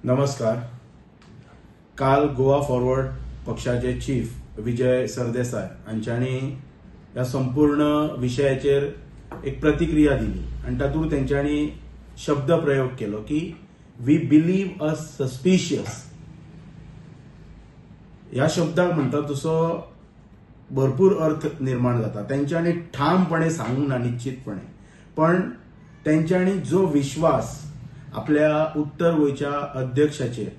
नमस्कार. काल गोवा फॉरवर्ड पक्षाचे चीफ विजय सरदेसाय हांच्यांनी ह्या संपूर्ण विशयाचेर एक प्रतिक्रिया दिली आणि तातूंत तेंच्यांनी शब्द प्रयोग केलो की वी बिलीव अस सस्पिशियस. ह्या शब्दाक म्हणटा तसो भरपूर अर्थ निर्माण जाता. तेंच्यांनी ठामपणे सांगूंक ना निश्चितपणे, पण तेंच्यांनी जो विश्वास आपल्या उत्तर गोयच्या अध्यक्षाचेर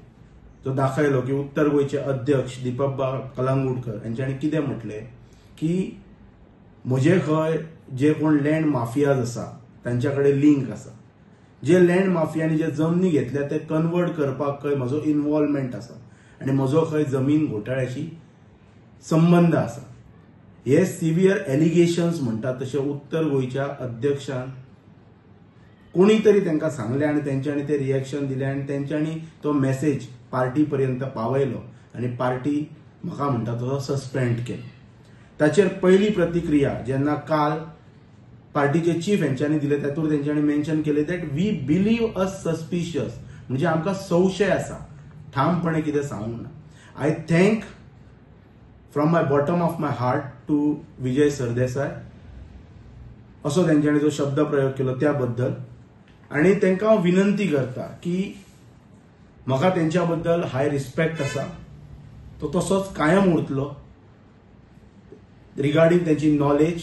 जो दाखयलो की उत्तर गोयचे अध्यक्ष दीपक कलांगूटकर यांच्यानी कितें म्हटले की म्हजे खंय जे कोण लँड माफियाज आसा तांच्या कडेन लिंक आसा, जे लँड माफियांनी जे जमनी घेतल्या ते कन्वर्ट करपाक खंय म्हजो इन्वॉल्वमेंट आसा आनी म्हजो खंय जमीन घोटाळ्याशी संबंध आसा. हे सिव्हियर एलिगेशन्स म्हणटात तशे उत्तर गोयच्या अध्यक्षान कोणी तरी तांकां सांगले आनी तेंच्यांनी ते रिएक्शन दिले आनी तेंच्यांनी तो मेसेज पार्टी पर्यंत पावयलो आनी पार्टी म्हाका म्हणटा तो सस्पेंड केलो. ताचेर पहिली प्रतिक्रिया जेन्ना काल पार्टीचे चीफ हेंच्यांनी दिले तातूंत तेंच्यांनी मेन्शन केले that we believe us suspicious, म्हणजे आमकां संशय आसा, ठामपणे कितें सांगूंक ना. I thank from my bottom of my heart to Vijay Sardesai असो तेंच्यांनी जो शब्द प्रयोग केलो त्या बद्दल. आणि तांकां हांव विनंती करता की म्हाका तेंच्या बद्दल हाय रिस्पेक्ट आसा, तो तसोच कायम उरतलो रिगार्डिंग तेंची नॉलेज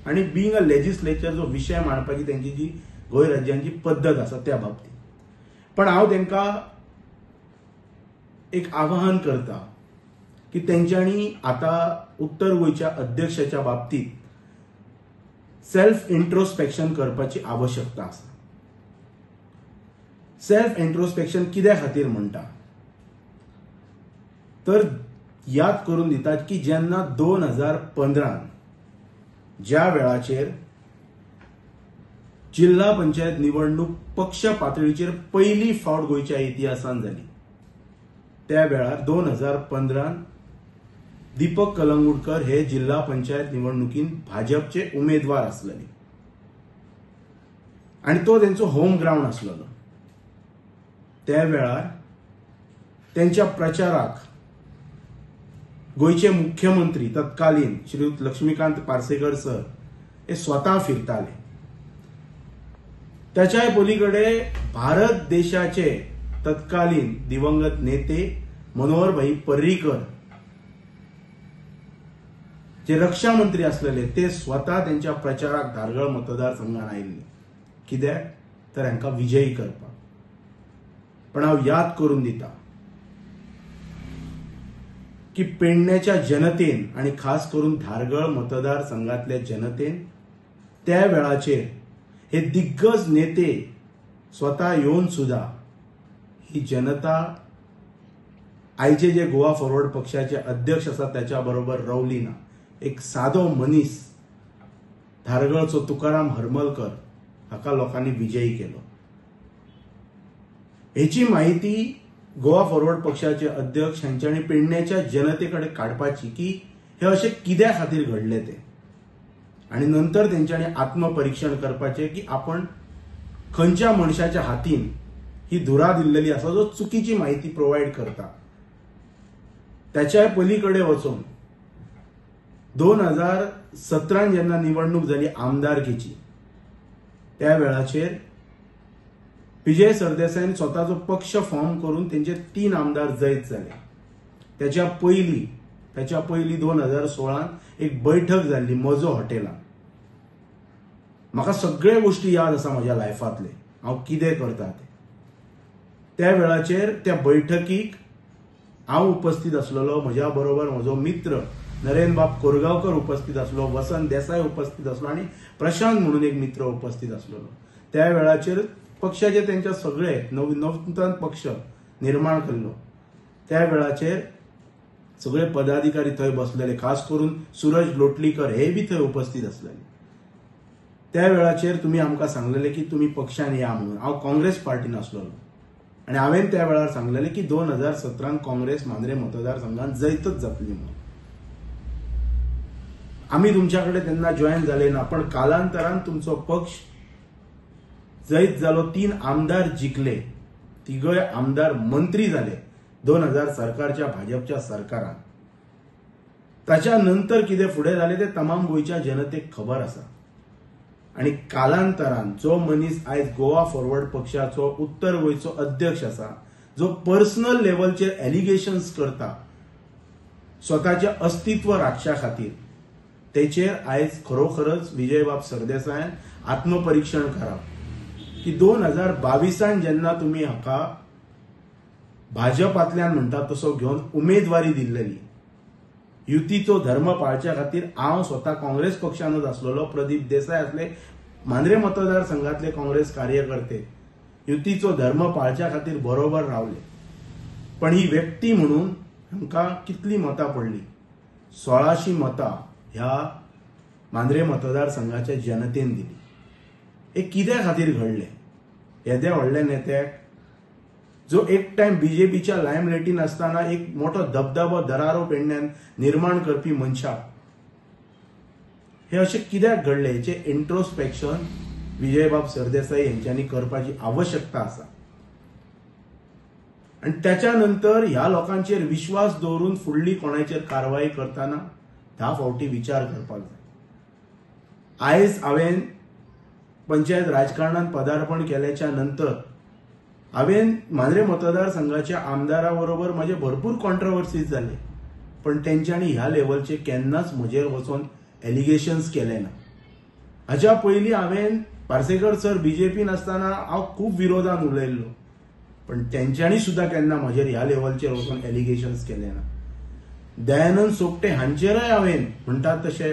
आणि बीइंग अ लेजिस्लेचर जो विशय मांडपाची तेंची जी गोंय राज्यांची पद्दत आसा त्या बाबतीत. पण हांव तांकां एक आवाहन करता की तेंच्यांनी आता उत्तर गोयच्या अध्यक्षाच्या बाबतीत सेल्फ इंट्रोस्पेक्शन करपाची आवश्यकता आसा. सेल्फ इंट्रोस्पेक्शन कित्या खातीर म्हणटा तर याद करून दितात की जेन्ना 2015 ज्या वेळाचेर जिल्हा पंचायत निवडणूक पक्ष पातळीचेर पहिली फावट गोंयच्या इतिहासान जाली, त्या वेळार 2015 दीपक कलांगूटकर हे जिल्हा पंचायत निवडणुकीन भाजपचे उमेदवार आसलेले आणि तो तेंचो होम ग्राउंड आसलेलो. त्या वेळार त्यांच्या प्रचाराक गोयचे मुख्यमंत्री तत्कालीन श्रीयुत लक्ष्मीकांत पार्सेकर सर हे स्वतः फिरताले. त्याच्या पलीकडे भारत देशाचे तत्कालीन दिवंगत नेते मनोहर भाई पर्रीकर जे रक्षा मंत्री असलेले ते स्वतः त्यांच्या प्रचाराक धारगळ मतदारसंघात आयिल्ले. कित्याक तर हांकां विजयी करपाक. पण हांव याद करून दिता की पेडण्याच्या जनतेन आणि खास करून धारगळ मतदारसंघातल्या जनतेन त्या वेळाचेर हे दिग्गज नेते स्वतः येवन सुद्धा ही जनता आयचे जे गोवा फॉरवर्ड पक्षाचे अध्यक्ष आसा त्याच्या बरोबर रावली ना. एक सादो मनीस धारगळचो तुकाराम हरमलकर हाका लोकांनी विजयी केलो. हेची माहिती गोवा फॉरवर्ड पक्षाचे अध्यक्ष हांच्यांनी पेडण्याच्या जनतेकडे काडपाची की हे अशें कित्या खातीर घडले ते, आणि नंतर तेंच्यांनी आत्मपरीक्षण करपाचे की आपण खंयच्या मनशाच्या हातीन ही धुरा दिल्लेली आसा जो चुकीची माहिती प्रोवाइड करता. त्याच्या पलीकडे वचून 2017 जेन्ना निवडणूक जाली आमदारकीची त्या वेळाचेर विजय सरदेसायन स्वताचो पक्ष फॉर्म करून तेंचे 3 आमदार जैत झाले. त्याच्या पयली 2016 एक बैठक जाल्ली मजो हॉटेलान. म्हाका सगळे गोष्टी याद आसा म्हज्या लायफांतले, हांव कितें करता ते. त्या वेळाचेर त्या बैठकीक हांव उपस्थित आसलेलो, म्हज्या बरोबर म्हजो मित्र नरेंद्र बाब कोरगांवकर उपस्थित आसलो, वसंत देसाय उपस्थित आसलो आणि प्रशांत म्हणून एक मित्र उपस्थित आसलेलो. त्या वेळाचेर पक्षाचे तेंचे सगळे नवतन पक्ष निर्माण केल्लो. त्या वेळाचेर सगळे पदाधिकारी थंय बसलेले, खास करून सूरज लोटलीकर हे बी थंय उपस्थित आसलेले. त्या वेळाचेर तुमी आमकां सांगलेले की तुमी पक्षान या म्हणून. हांव काँग्रेस पार्टीन आसलेलो आणि हांवें त्या वेळार सांगलेले की 2017 काँग्रेस मांद्रे मतदारसंघात जैतच जातली म्हणून. आम्ही तुमच्याकडे तेन्ना जॉईन झाले ना, पण कालांतरान तुमचो पक्ष जैत जालो, 3 आमदार जिंकले तिगय आमदार मंत्री झाले 2000 सरकारच्या भाजपच्या सरकारात. त्याच्या नंतर कितें फुडें जालें ते तमाम गोंयच्या जनतेक खबर आसा. आणि कालांतरान जो मनीस आयज गोवा फॉरवर्ड पक्षाचो उत्तर गोंयचो अध्यक्ष आसा, जो पर्सनल लेवलचेर एलिगेशन्स करता स्वताचे अस्तित्व राखच्या खातीर, तेचेर आयज खरोखरच विजयबाब सरदेसायान आत्मपरीक्षण करप की 2022 जेन्ना तुमी हाका भाजपांतल्यान म्हणटा तसो घेवन उमेदवारी दिल्लेली, युतीचो धर्म पाळच्या खातीर हांव स्वता काँग्रेस पक्षानूच आसलेलो, प्रदीप देसाय आसले मांद्रे मतदारसंघातले काँग्रेस कार्यकर्ते युतीचो धर्म पाळच्या खातीर बरोबर रावले. पण ही व्यक्ती म्हणून हांकां कितली मतां पडली? 1600 मतां ह्या मांद्रे मतदारसंघाच्या जनतेन दिली. हे कित्या खातीर घडलें? येद्या व्हडल्या नेत्याक, जो एक टाइम बीजेपीच्या लायमलायटीन आसतना एक मोठो दबदबो दरारो पेडण्यान निर्माण करपी मनशाक हे अशें कित्याक घडलें हेचे इंट्रोस्पेक्शन विजयबाब सरदेसाई यांच्यानी करपाची आवश्यकता आसा. आणि त्याच्या नंतर ह्या लोकांचेर विश्वास दवरून फुडली कोणाचेर कारवाई करताना 10 फावटी विचार करपाक जाय. आयज हांवें पंचायत राजकारणात पदार्पण केल्याच्या नंतर हांवें मांद्रे मतदारसंघाच्या आमदारा बरोबर माझे भरपूर कॉन्ट्रोवर्सीज जाले, पण तेंच्यांनी ह्या लेवलचे केन्नाच म्हजेर वचून एलिगेशन्स केले ना. हाच्या पयलीं हांवें पार्सेकर सर बीजेपीन आसतना हांव खूब विरोधान उलयल्लो, पण तेंच्यांनी सुद्धा केन्ना म्हजेर ह्या लेवलचेर वचून एलिगेशन्स केले ना. दयानंद सोपटे हांचेरय हांवें म्हणटात तशें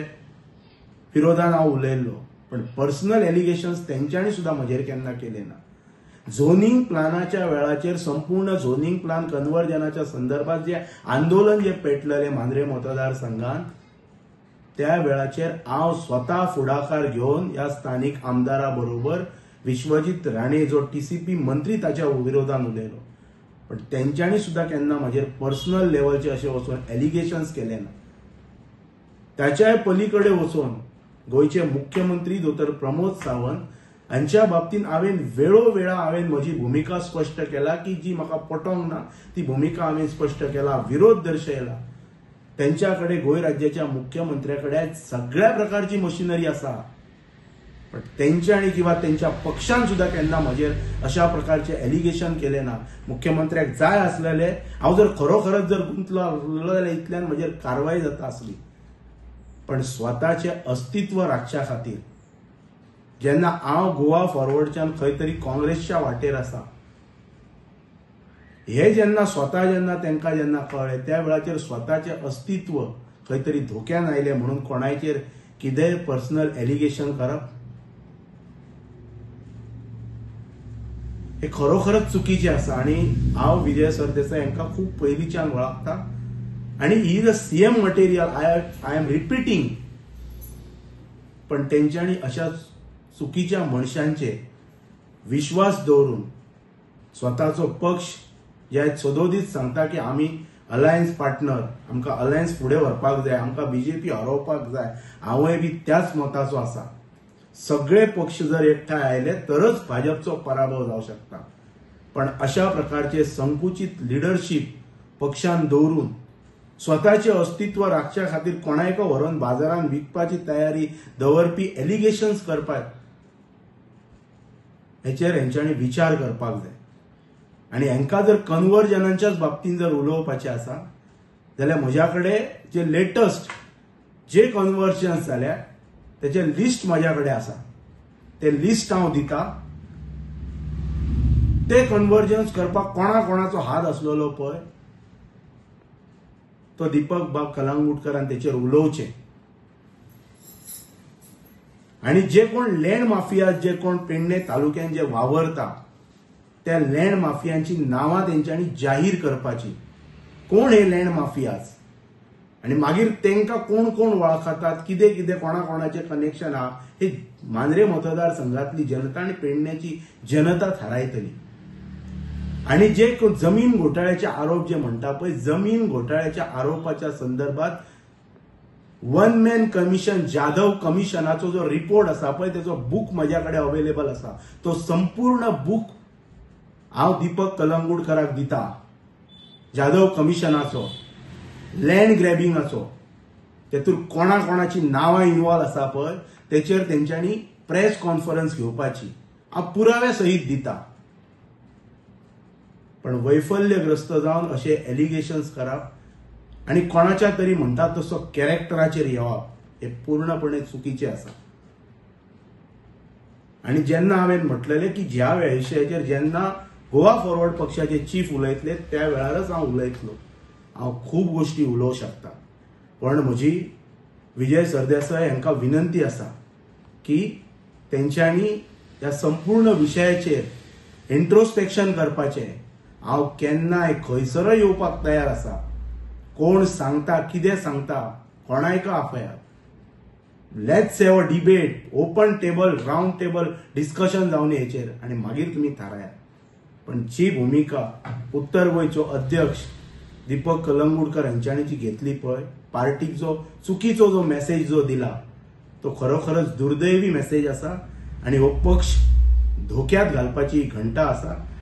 विरोधान हांव उलयल्लो, पण पर्सनल एलिगेशन्स तेंच्यांनी सुद्धा म्हजेर केन्ना केले ना. झोनिंग प्लानाच्या वेळाचेर संपूर्ण झोनिंग प्लान कन्वर्जनाच्या संदर्भात जे आंदोलन जे पेटलेले मांद्रे मतदारसंघात, त्या वेळाचेर हांव स्वता फुडाकार घेवन ह्या स्थानिक आमदारा बरोबर विश्वजीत राणे जो टीसीपी मंत्री ताच्या विरोधान उलयलो, पण तेंच्यांनी सुद्धा केन्ना म्हजेर पर्सनल लेवलचे असे वचून एलिगेशन्स केले ना. त्याच्याय पलीकडे वचून गोयचे मुख्यमंत्री दोतर प्रमोद सावंत हांच्या बाबतीत हांवें वेळोवेळा हांवें म्हजी भूमिका स्पश्ट केला की जी म्हाका पटोंक ना ती भूमिका हांवें स्पश्ट केला, विरोध दर्शयला. त्यांच्याकडे गोंय राज्याच्या मुख्यमंत्र्याकडे सगळ्या प्रकारची मशिनरी आसा, पण तेंच्यांनी किंवा त्यांच्या पक्षान सुद्धा केन्ना म्हजेर अशा प्रकारचे एलिगेशन केले ना. मुख्यमंत्र्याक जाय आसलेले, हांव जर खरोखरच जर गुंतलो जाल्यार इतल्यान म्हजेर कारवाई जाता आसली, पण स्वताचे अस्तित्व राखच्या खातीर जेन्ना हांव गोवा फॉरवर्डच्यान खंय तरी काँग्रेसच्या वाटेर आसा, हे जेन्ना स्वता जेन्ना तांकां जेन्ना कळ्ळें, त्या वेळाचेर स्वताचे अस्तित्व खंय तरी धोक्यान आयले म्हणून कोणाचेर कितेंय पर्सनल एलिगेशन करप हे खरोखरच चुकीचे आसा. आणि हांव विजय सरदेसाई हांकां खूब पयलींच्यान वळखता आणि he is a CM material. I am repeating, पण तेंच्यांनी अशा चुकीच्या मनशांचे विश्वास दवरून स्वताचो पक्ष जे सदोदीत सांगता की आम्ही अलायन्स पार्टनर, आमकां अलायन्स फुडें व्हरपाक जाय, आमकां बीजेपी हरोवपाक जाय, हांवूय बी त्याच मताचो आसा. सगळे पक्ष जर एकठांय आयले तरच भाजपचो पराभव जावं शकता. पण अशा प्रकारचे संकुचित लिडरशिप पक्षान दवरून स्वताचे अस्तित्व राखच्या खातीर कोणायको व्हरून बाजारात विकपाची तयारी दवरपी एलिगेशन्स करपाक हेचेर हेंच्यांनी विचार करपाक जाय. आणि हांकां जर कन्वर्जनाच्याच बाबतींत जर उलोवपाचें आसा जाल्यार म्हज्या कडेन जे लेटस्ट जे कन्वर्जन्स जाल्या त्याचे लिस्ट म्हज्या कडेन आसा. ते लिस्ट हांव दिता. ते कन्वर्जन्स करपाक कोणाचो हात आसलेलो पळय तो दीपक बाब कलंगूटकरान तेचेर उलोवचें. आणि जे कोण लँड माफिया, जे कोण पेडणे तालुक्यात जे वावरता, त्या लँड माफियांची नावां तेंच्यांनी जाहीर करपाची. कोण हे लँड माफियाज आणि मागीर तेंकां कोण कोण वळखतात, कितें कितें कोणाचे कनेक्शन आहा, हे मांद्रे मतदारसंघातली जनता आणि पेडण्याची जनता थारायतली. आणि जे जमीन घोटाळ्याचे आरोप जे म्हणटा पळय, जमीन घोटाळ्याच्या आरोपाच्या संदर्भात वन मॅन कमिशन, जाधव कमिशनाचो जो रिपोर्ट आसा पळय, त्याचो बुक म्हज्या कडेन अवेलेबल आसा. तो संपूर्ण बुक हांव दीपक कलंगूटकाराक दिता जाधव कमिशनाचो लँड ग्रॅबिंगाचो तेतूर कोणाची नावां इन्वॉल्व आसा पळय तेचेर तेंच्यांनी प्रेस कॉन्फरन्स घेवपाची हांव पुराव्या सहीत दिता. पण वैफल्यग्रस्त जावन असे एलिगेशन्स करप आनी कोणाच्या तरी म्हणटात तसो कॅरेक्टराचेर येवप हे पूर्णपणे चुकीचे आसा. आणि जेन्ना हांवें म्हटलेलें की ज्या विशयाचेर जेन्ना गोवा फॉरवर्ड पक्षाचे चीफ उलयतले त्या वेळारच हांव उलयतलो. हांव खूब गोष्टी उलोवंक शकता पण म्हजी विजय सरदेसाय हांकां विनंती आसा की तेंच्यांनी ह्या संपूर्ण विशयाचेर इंट्रोस्पेक्शन करपाचें. हांव केन्नाय खंयसरय येवपाक तयार आसा. कोण सांगता कितें सांगता कोणायका आपयात. Let's have a debate open table round table discussion जावन हेचेर आनी मागीर तुमी थारायात. पण जी भूमिका उत्तर गोंयचो अध्यक्ष दीपक कलंगूटकर हांच्यांनी जी घेतली पळय पार्टीक जो चुकीचो जो मेसेज जो दिला तो खरोखरच दुर्दैवी मेसेज आसा आणि हो पक्ष धोक्यात घालपाची घंटा आसा.